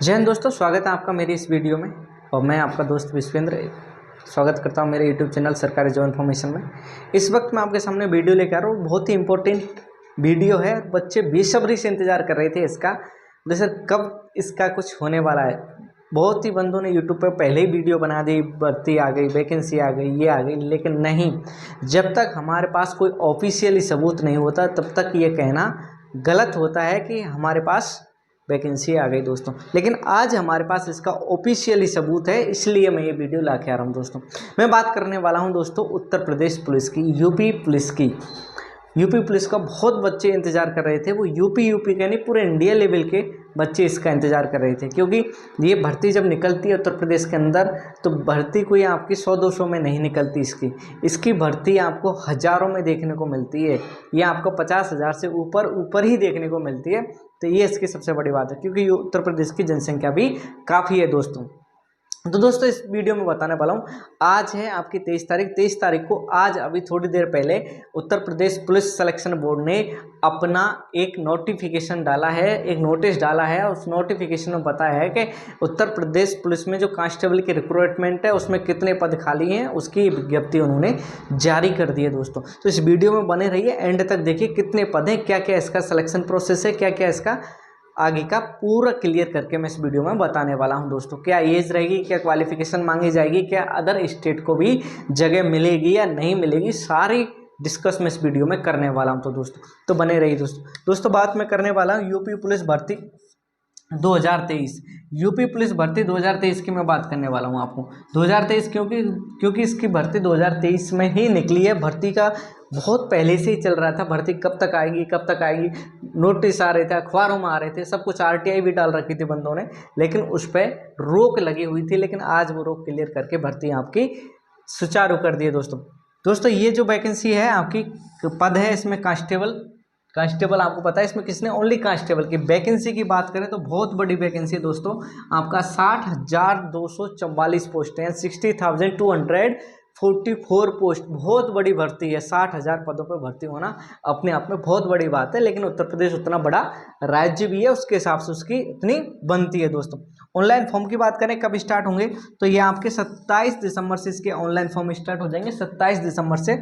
जय हिंद दोस्तों, स्वागत है आपका मेरी इस वीडियो में। और मैं आपका दोस्त विश्वेंद्र स्वागत करता हूं मेरे यूट्यूब चैनल सरकारी जॉब इन्फॉर्मेशन में। इस वक्त मैं आपके सामने वीडियो लेकर आ रहा हूँ। बहुत ही इंपॉर्टेंट वीडियो है। बच्चे बेसब्री से इंतजार कर रहे थे इसका, जैसे कब इसका कुछ होने वाला है। बहुत ही बंदों ने यूट्यूब पर पहले ही वीडियो बना दी, भर्ती आ गई, वैकेंसी आ गई, ये आ गई, लेकिन नहीं, जब तक हमारे पास कोई ऑफिशियली सबूत नहीं होता तब तक ये कहना गलत होता है कि हमारे पास वैकेंसी आ गई दोस्तों। लेकिन आज हमारे पास इसका ऑफिशियली सबूत है, इसलिए मैं ये वीडियो ला के आ रहा हूँ दोस्तों। मैं बात करने वाला हूँ दोस्तों उत्तर प्रदेश पुलिस की, यूपी पुलिस की। यूपी पुलिस का बहुत बच्चे इंतजार कर रहे थे। वो यूपी के नहीं, पूरे इंडिया लेवल के बच्चे इसका इंतजार कर रहे थे, क्योंकि ये भर्ती जब निकलती है उत्तर प्रदेश के अंदर तो भर्ती कोई आपकी 100-200 में नहीं निकलती। इसकी भर्ती आपको हज़ारों में देखने को मिलती है। ये आपको 50,000 से ऊपर ही देखने को मिलती है। तो ये इसकी सबसे बड़ी बात है, क्योंकि उत्तर प्रदेश की जनसंख्या भी काफ़ी है दोस्तों। तो दोस्तों इस वीडियो में बताने वाला हूँ, आज है आपकी 23 तारीख को, आज अभी थोड़ी देर पहले Uttar Pradesh police selection board ने अपना एक नोटिफिकेशन डाला है, एक नोटिस डाला है। उस नोटिफिकेशन में बताया है कि उत्तर प्रदेश पुलिस में जो कांस्टेबल की रिक्रूटमेंट है उसमें कितने पद खाली हैं, उसकी विज्ञप्ति उन्होंने जारी कर दी है दोस्तों। तो इस वीडियो में बने रहिए, एंड तक देखिए कितने पद हैं, क्या क्या इसका सिलेक्शन प्रोसेस है, क्या क्या इसका आगे का पूरा क्लियर करके मैं इस वीडियो में बताने वाला हूं दोस्तों। क्या एज रहेगी, क्या क्वालिफिकेशन मांगी जाएगी, क्या अदर स्टेट को भी जगह मिलेगी या नहीं मिलेगी, सारी डिस्कस मैं इस वीडियो में करने वाला हूं। तो दोस्तों तो बने रहिए दोस्तों बात मैं करने वाला हूं यूपी पुलिस भर्ती 2023। यूपी पुलिस भर्ती 2023 की मैं बात करने वाला हूं आपको। 2023 क्योंकि इसकी भर्ती 2023 में ही निकली है। भर्ती का बहुत पहले से ही चल रहा था, भर्ती कब तक आएगी कब तक आएगी, नोटिस आ रहे थे, अखबारों में आ रहे थे, सब कुछ, आरटीआई भी डाल रखी थी बंदों ने, लेकिन उस पर रोक लगी हुई थी। लेकिन आज वो रोक क्लियर करके भर्ती आपकी सुचारू कर दी है दोस्तों। ये जो वैकेंसी है आपकी पद है, इसमें कांस्टेबल आपको पता है, इसमें किसने, ओनली कांस्टेबल की वैकेंसी की बात करें तो बहुत बड़ी वैकेंसी है दोस्तों। आपका 60,244 पोस्ट हैं, 60,244 पोस्ट, बहुत बड़ी भर्ती है। 60,000 पदों पर भर्ती होना अपने आप में बहुत बड़ी बात है। लेकिन उत्तर प्रदेश उतना बड़ा राज्य भी है, उसके हिसाब से उसकी इतनी बनती है दोस्तों। ऑनलाइन फॉर्म की बात करें कब स्टार्ट होंगे, तो ये आपके 27 दिसंबर से इसके ऑनलाइन फॉर्म स्टार्ट हो जाएंगे, 27 दिसंबर से,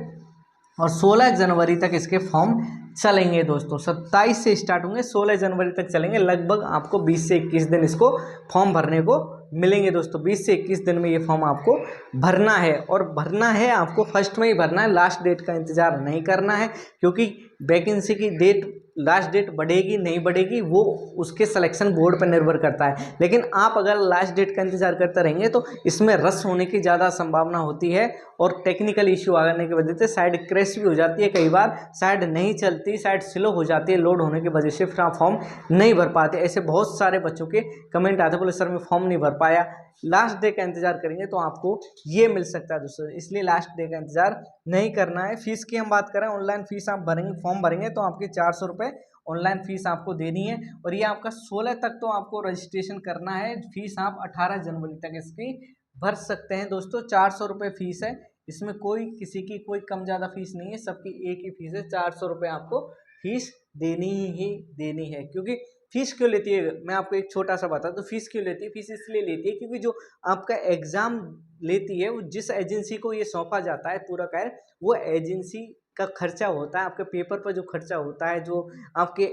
और 16 जनवरी तक इसके फॉर्म चलेंगे दोस्तों। 27 से स्टार्ट होंगे, 16 जनवरी तक चलेंगे। लगभग आपको 20 से 21 दिन इसको फॉर्म भरने को मिलेंगे दोस्तों। 20 से 21 दिन में ये फॉर्म आपको भरना है, और भरना है आपको फर्स्ट में ही भरना है, लास्ट डेट का इंतजार नहीं करना है, क्योंकि वैकेंसी की डेट, लास्ट डेट बढ़ेगी नहीं बढ़ेगी वो उसके सिलेक्शन बोर्ड पर निर्भर करता है। लेकिन आप अगर लास्ट डेट का इंतजार करते रहेंगे तो इसमें रस होने की ज़्यादा संभावना होती है, और टेक्निकल इश्यू आने की वजह से साइड क्रैश भी हो जाती है, कई बार साइड नहीं चलती, साइड स्लो हो जाती है, लोड होने की वजह से फिर आप फॉर्म नहीं भर पाते। ऐसे बहुत सारे बच्चों के कमेंट आते, बोले सर मैं फॉर्म नहीं भर पाया। लास्ट डे का इंतजार करेंगे तो आपको ये मिल सकता है दोस्तों, इसलिए लास्ट डे का इंतजार नहीं करना है। फीस की हम बात करें, ऑनलाइन फीस आप भरेंगे, फॉर्म भरेंगे तो आपके 400 रुपये ऑनलाइन फीस आपको देनी है, और ये आपका 16 तक तो आपको रजिस्ट्रेशन करना है। फीस आप 18 जनवरी तक इसकी भर सकते हैं दोस्तों। 400 रुपये फीस है, इसमें कोई किसी की कोई कम ज़्यादा फीस नहीं है, सबकी एक ही फीस है। 400 रुपये आपको फीस देनी ही देनी है। क्योंकि फीस क्यों लेती है, मैं आपको एक छोटा सा बता, तो फीस क्यों लेती है, फीस इसलिए लेती है क्योंकि जो आपका एग्ज़ाम लेती है, वो जिस एजेंसी को ये सौंपा जाता है पूरा कार्य, वो एजेंसी का खर्चा होता है, आपके पेपर पर जो खर्चा होता है, जो आपके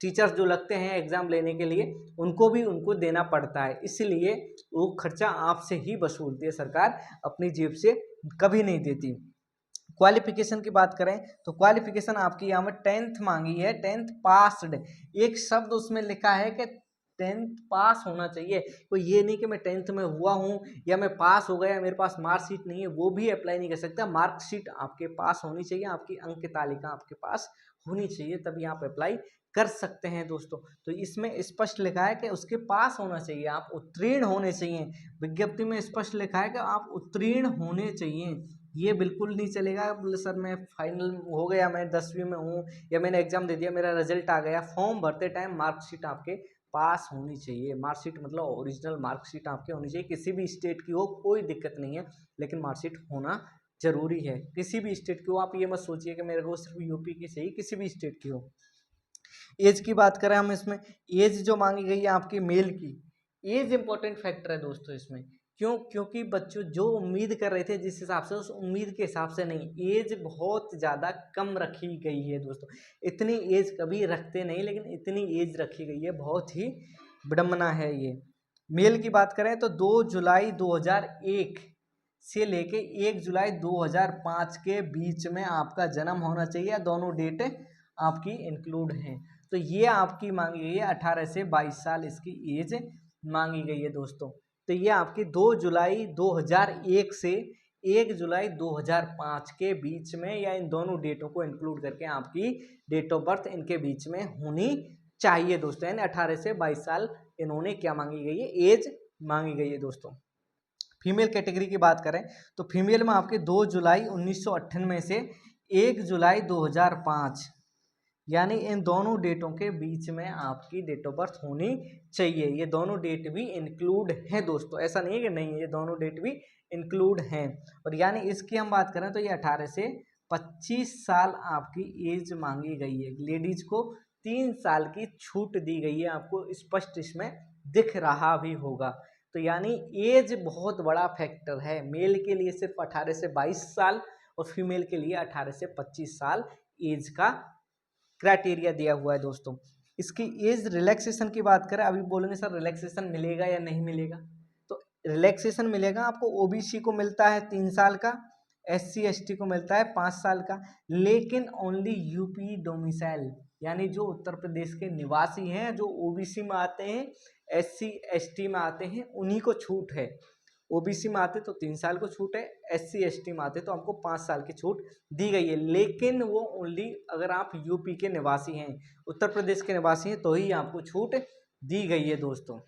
टीचर्स जो लगते हैं एग्ज़ाम लेने के लिए, उनको देना पड़ता है। इसलिए वो खर्चा आपसे ही वसूलती है सरकार, अपनी जेब से कभी नहीं देती। क्वालिफिकेशन की बात करें तो क्वालिफिकेशन आपकी यहाँ में 10th मांगी है, 10th पास्ड। एक शब्द उसमें लिखा है कि 10th पास होना चाहिए। कोई ये नहीं कि मैं 10th में हुआ हूँ या मैं पास हो गया, मेरे पास मार्कशीट नहीं है, वो भी अप्लाई नहीं कर सकता। मार्कशीट आपके पास होनी चाहिए, आपकी अंक तालिका आपके पास होनी चाहिए, तभी आप अप्लाई कर सकते हैं दोस्तों। तो इसमें स्पष्ट लिखा है कि उसके पास होना चाहिए, आप उत्तीर्ण होने चाहिए। विज्ञप्ति में स्पष्ट लिखा है कि आप उत्तीर्ण होने चाहिए। ये बिल्कुल नहीं चलेगा बोले सर मैं फाइनल हो गया, मैं 10वीं में हूँ या मैंने एग्जाम दे दिया, मेरा रिजल्ट आ गया। फॉर्म भरते टाइम मार्कशीट आपके पास होनी चाहिए। मार्कशीट मतलब ओरिजिनल मार्कशीट आपके होनी चाहिए, किसी भी स्टेट की हो कोई दिक्कत नहीं है, लेकिन मार्कशीट होना जरूरी है। किसी भी स्टेट की हो, आप ये मत सोचिए कि मेरे को सिर्फ यूपी की चाहिए, किसी भी स्टेट की हो। एज की बात करें हम, इसमें एज जो मांगी गई है आपकी मेल की, एज इंपॉर्टेंट फैक्टर है दोस्तों इसमें। क्यों? क्योंकि बच्चों जो उम्मीद कर रहे थे जिस हिसाब से, उस उम्मीद के हिसाब से नहीं, एज बहुत ज़्यादा कम रखी गई है दोस्तों। इतनी एज कभी रखते नहीं, लेकिन इतनी एज रखी गई है, बहुत ही विडम्बना है ये। मेल की बात करें तो 2 जुलाई 2001 से लेके 1 जुलाई 2005 के बीच में आपका जन्म होना चाहिए, दोनों डेट आपकी इंक्लूड हैं। तो ये आपकी मांगी गई है 18 से 22 साल इसकी एज मांगी गई है दोस्तों। तो ये आपकी 2 जुलाई 2001 से 1 जुलाई 2005 के बीच में, या इन दोनों डेटों को इंक्लूड करके आपकी डेट ऑफ बर्थ इनके बीच में होनी चाहिए दोस्तों। यानी 18 से 22 साल इन्होंने क्या मांगी गई है, एज मांगी गई है दोस्तों। फीमेल कैटेगरी की बात करें तो फीमेल में आपके 2 जुलाई 1998 से 1 जुलाई 2005, यानी इन दोनों डेटों के बीच में आपकी डेट ऑफ बर्थ होनी चाहिए। ये दोनों डेट भी इंक्लूड हैं दोस्तों, ऐसा नहीं है कि नहीं है, ये दोनों डेट भी इंक्लूड हैं। और यानी इसकी हम बात करें तो ये 18 से 25 साल आपकी एज मांगी गई है। लेडीज को 3 साल की छूट दी गई है, आपको स्पष्ट इसमें दिख रहा भी होगा। तो यानी एज बहुत बड़ा फैक्टर है। मेल के लिए सिर्फ 18 से 22 साल और फीमेल के लिए 18 से 25 साल एज का क्राइटेरिया दिया हुआ है दोस्तों। इसकी एज रिलैक्सेशन की बात करें, अभी बोलेंगे सर रिलैक्सेशन मिलेगा या नहीं मिलेगा, तो रिलैक्सेशन मिलेगा आपको। ओबीसी को मिलता है 3 साल का, SC ST को मिलता है 5 साल का, लेकिन ओनली यूपी डोमिसाइल, यानी जो उत्तर प्रदेश के निवासी हैं, जो ओबीसी में आते हैं, SC ST में आते हैं, उन्हीं को छूट है। ओबीसी में आते तो 3 साल को छूट है, SC ST में आते तो आपको 5 साल की छूट दी गई है। लेकिन वो ओनली अगर आप यूपी के निवासी हैं, उत्तर प्रदेश के निवासी हैं, तो ही आपको छूट दी गई है दोस्तों।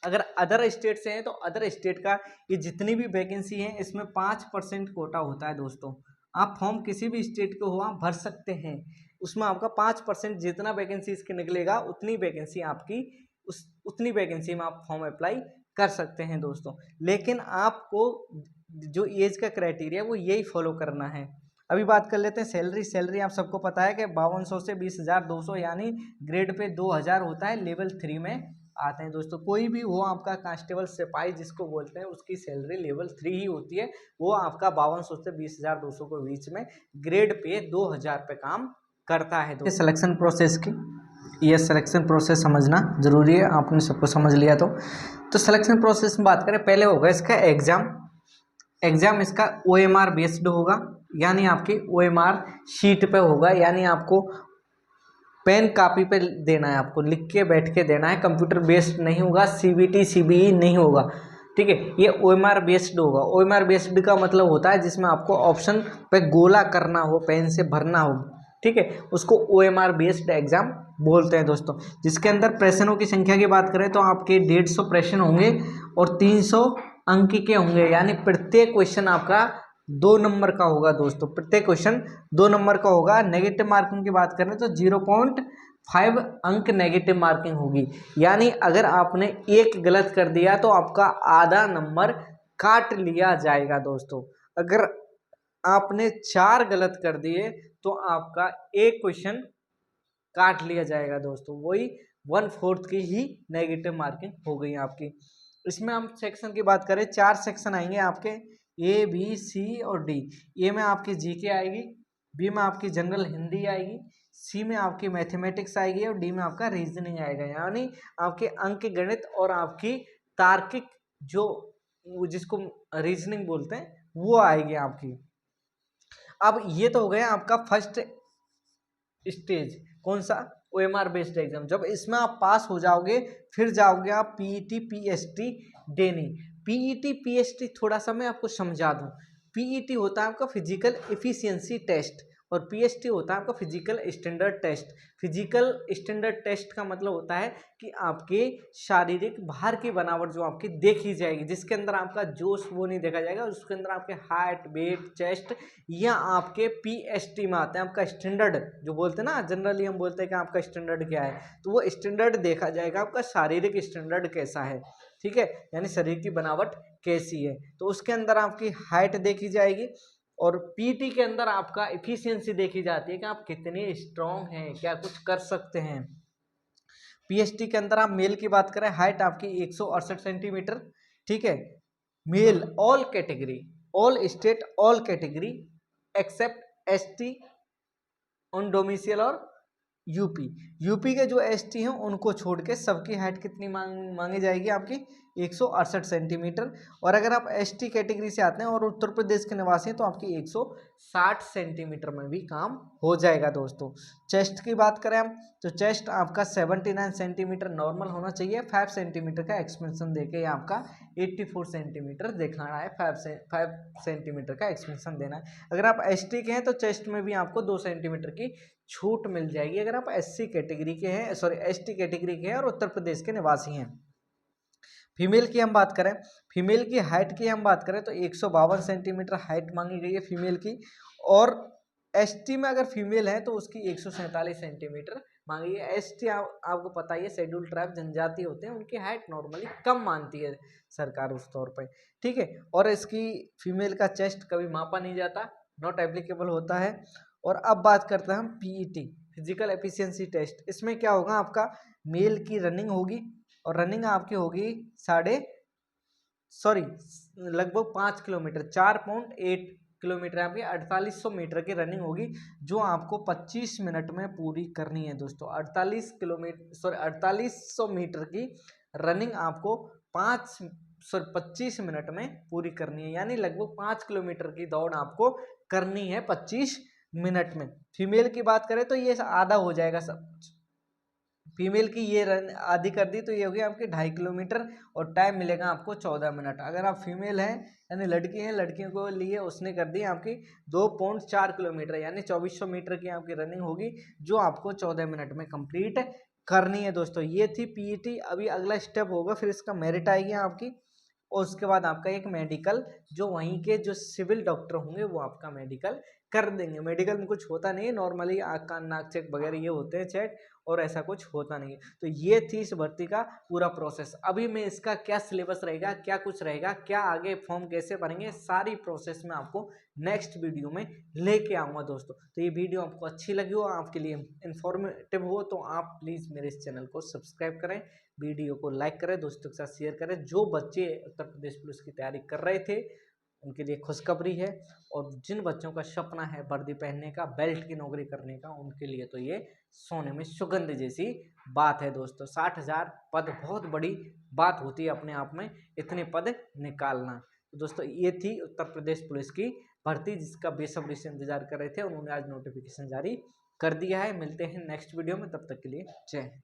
अगर अदर स्टेट से हैं तो अदर स्टेट का ये जितनी भी वैकेंसी है इसमें 5% कोटा होता है दोस्तों। आप फॉर्म किसी भी स्टेट के हो आप भर सकते हैं, उसमें आपका 5% जितना वैकेंसी इसके निकलेगा उतनी वैकेंसी आपकी उतनी वैकेंसी में आप फॉर्म अप्लाई कर सकते हैं दोस्तों। लेकिन आपको जो एज का क्राइटेरिया वो यही फॉलो करना है। अभी बात कर लेते हैं सैलरी। सैलरी आप सबको पता है कि 5200 से 20,200, यानी ग्रेड पे 2000 होता है, लेवल 3 में आते हैं दोस्तों। कोई भी हो आपका कांस्टेबल सिपाही जिसको बोलते हैं, उसकी सैलरी लेवल 3 ही होती है। वो आपका 5200 से 20,200 के बीच में ग्रेड पे 2000 पे काम करता है। तो सिलेक्शन प्रोसेस की, ये सिलेक्शन प्रोसेस समझना जरूरी है, आपने सबको समझ लिया तो सिलेक्शन प्रोसेस में बात करें, पहले होगा इसका एग्जाम इसका OMR बेस्ड होगा, यानी आपकी OMR शीट पे होगा, यानी आपको पेन कापी पे देना है, आपको लिख के बैठ के देना है, कंप्यूटर बेस्ड नहीं होगा, CBT CBE नहीं होगा, ठीक है। ये OMR बेस्ड होगा। OMR बेस्ड का मतलब होता है जिसमें आपको ऑप्शन पे गोला करना हो, पेन से भरना हो, ठीक है, उसको OMR बेस्ड एग्जाम बोलते हैं दोस्तों। जिसके अंदर प्रश्नों की संख्या की बात करें तो आपके 150 प्रश्न होंगे और 300 अंक के होंगे, यानी प्रत्येक क्वेश्चन आपका 2 नंबर का होगा दोस्तों। प्रत्येक क्वेश्चन 2 नंबर का होगा। नेगेटिव मार्किंग की बात करें तो 0.5 अंक नेगेटिव मार्किंग होगी, यानी अगर आपने एक गलत कर दिया तो आपका आधा नंबर काट लिया जाएगा दोस्तों। अगर आपने 4 गलत कर दिए तो आपका एक क्वेश्चन काट लिया जाएगा दोस्तों, वही 1/4 की ही नेगेटिव मार्किंग हो गई आपकी। इसमें हम सेक्शन की बात करें, 4 सेक्शन आएंगे आपके, A B C और D। ए में आपकी GK आएगी, B में आपकी जनरल हिंदी आएगी, C में आपकी मैथमेटिक्स आएगी और D में आपका रीजनिंग आएगा, यानी आपके अंक गणित और आपकी तार्किक जो जिसको रीजनिंग बोलते हैं वो आएगी आपकी। अब ये तो हो गया आपका फर्स्ट स्टेज, कौन सा, OMR बेस्ड एग्जाम। जब इसमें आप पास हो जाओगे फिर जाओगे आप PET PST देने। PET PST थोड़ा सा मैं आपको समझा दूं। PET होता है आपका फिजिकल एफिशिएंसी टेस्ट और PST होता है आपका physical standard test. Physical standard test का मतलब होता है कि आपके शारीरिक भार की बनावट जो आपकी देखी जाएगी, जिसके अंदर आपका जोश वो नहीं देखा जाएगा, उसके अंदर आपके हाइट, वेट, चेस्ट, या आपके PST में आते हैं आपका स्टैंडर्ड, जो बोलते हैं ना जनरली हम बोलते हैं कि आपका स्टैंडर्ड क्या है, तो वो स्टैंडर्ड देखा जाएगा, आपका शारीरिक स्टैंडर्ड कैसा है, ठीक है, यानी शरीर की बनावट कैसी है। तो उसके अंदर आपकी हाइट देखी जाएगी और PET के अंदर आपका एफिशिएंसी देखी जाती है कि आप कितने स्ट्रांग हैं, क्या कुछ कर सकते हैं। पीएसटी के अंदर आप मेल की बात करें, हाइट आपकी 168 सेंटीमीटर, ठीक है। Male all category, all state all category except ST on domicile और यूपी। यूपी के जो एसटी हैं उनको छोड़ के सबकी हाइट कितनी मांगी जाएगी आपकी 168 सेंटीमीटर। और अगर आप एसटी कैटेगरी से आते हैं और उत्तर प्रदेश के निवासी हैं तो आपकी 160 सेंटीमीटर में भी काम हो जाएगा दोस्तों। चेस्ट की बात करें हम तो चेस्ट आपका 79 सेंटीमीटर नॉर्मल होना चाहिए, 5 सेंटीमीटर का एक्सपेंशन देके ये आपका 84 सेंटीमीटर दिखाना है, 5 सेंटीमीटर का एक्सपेंशन देना है। अगर आप एसटी के हैं तो चेस्ट में भी आपको 2 सेंटीमीटर की छूट मिल जाएगी अगर आप एससी कैटेगरी के हैं, सॉरी एसटी कैटेगरी के हैं और उत्तर प्रदेश के निवासी हैं। फीमेल की हम बात करें, फीमेल की हाइट की हम बात करें तो 152 सेंटीमीटर हाइट मांगी गई है फीमेल की। और एसटी में अगर फीमेल है तो उसकी 147 सेंटीमीटर मांगी है। एसटी आपको पता ही है शेड्यूल ट्राइब जनजाति होते हैं, उनकी हाइट नॉर्मली कम मानती है सरकार उस तौर पर, ठीक है। और इसकी फीमेल का चेस्ट कभी मापा नहीं जाता, नॉट एप्लीकेबल होता है। और अब बात करते हैं हम पीईटी, फिजिकल एफिशिएंसी टेस्ट। इसमें क्या होगा, आपका मेल की रनिंग होगी और रनिंग आपकी होगी लगभग 5 किलोमीटर, 4.8 किलोमीटर आपकी 4800 मीटर की रनिंग होगी जो आपको 25 मिनट में पूरी करनी है दोस्तों। 4800 मीटर की रनिंग आपको 25 मिनट में पूरी करनी है, यानी लगभग 5 किलोमीटर की दौड़ आपको करनी है 25 मिनट में। फीमेल की बात करें तो ये आधा हो जाएगा सब, फीमेल की ये रन आधी कर दी तो ये होगी आपकी 2.5 किलोमीटर और टाइम मिलेगा आपको 14 मिनट। अगर आप फीमेल हैं यानी लड़की हैं, लड़कियों को लिए उसने कर दी आपकी 2.4 किलोमीटर यानी 2400 मीटर की आपकी रनिंग होगी जो आपको 14 मिनट में कंप्लीट करनी है दोस्तों। ये थी पीईटी। अभी अगला स्टेप होगा, फिर इसका मेरिट आएगी आपकी और उसके बाद आपका एक मेडिकल, जो वहीं के जो सिविल डॉक्टर होंगे वो आपका मेडिकल कर देंगे। मेडिकल में कुछ होता नहीं है, नॉर्मली आँख कान नाक चेक वगैरह ये होते हैं चेक, और ऐसा कुछ होता नहीं है। तो ये थी इस भर्ती का पूरा प्रोसेस। अभी मैं इसका क्या सिलेबस रहेगा, क्या कुछ रहेगा, क्या आगे फॉर्म कैसे भरेंगे, सारी प्रोसेस में आपको नेक्स्ट वीडियो में लेके आऊँगा दोस्तों। तो ये वीडियो आपको अच्छी लगी हो, आपके लिए इन्फॉर्मेटिव हो तो आप प्लीज़ मेरे इस चैनल को सब्सक्राइब करें, वीडियो को लाइक करें, दोस्तों के साथ शेयर करें। जो बच्चे उत्तर प्रदेश पुलिस की तैयारी कर रहे थे उनके लिए खुशखबरी है, और जिन बच्चों का सपना है वर्दी पहनने का, बेल्ट की नौकरी करने का, उनके लिए तो ये सोने में सुगंध जैसी बात है दोस्तों। 60,000 पद बहुत बड़ी बात होती है अपने आप में, इतने पद निकालना। तो दोस्तों ये थी उत्तर प्रदेश पुलिस की भर्ती जिसका बेसब्री से इंतजार कर रहे थे, उन्होंने आज नोटिफिकेशन जारी कर दिया है। मिलते हैं नेक्स्ट वीडियो में, तब तक के लिए जय हिंद।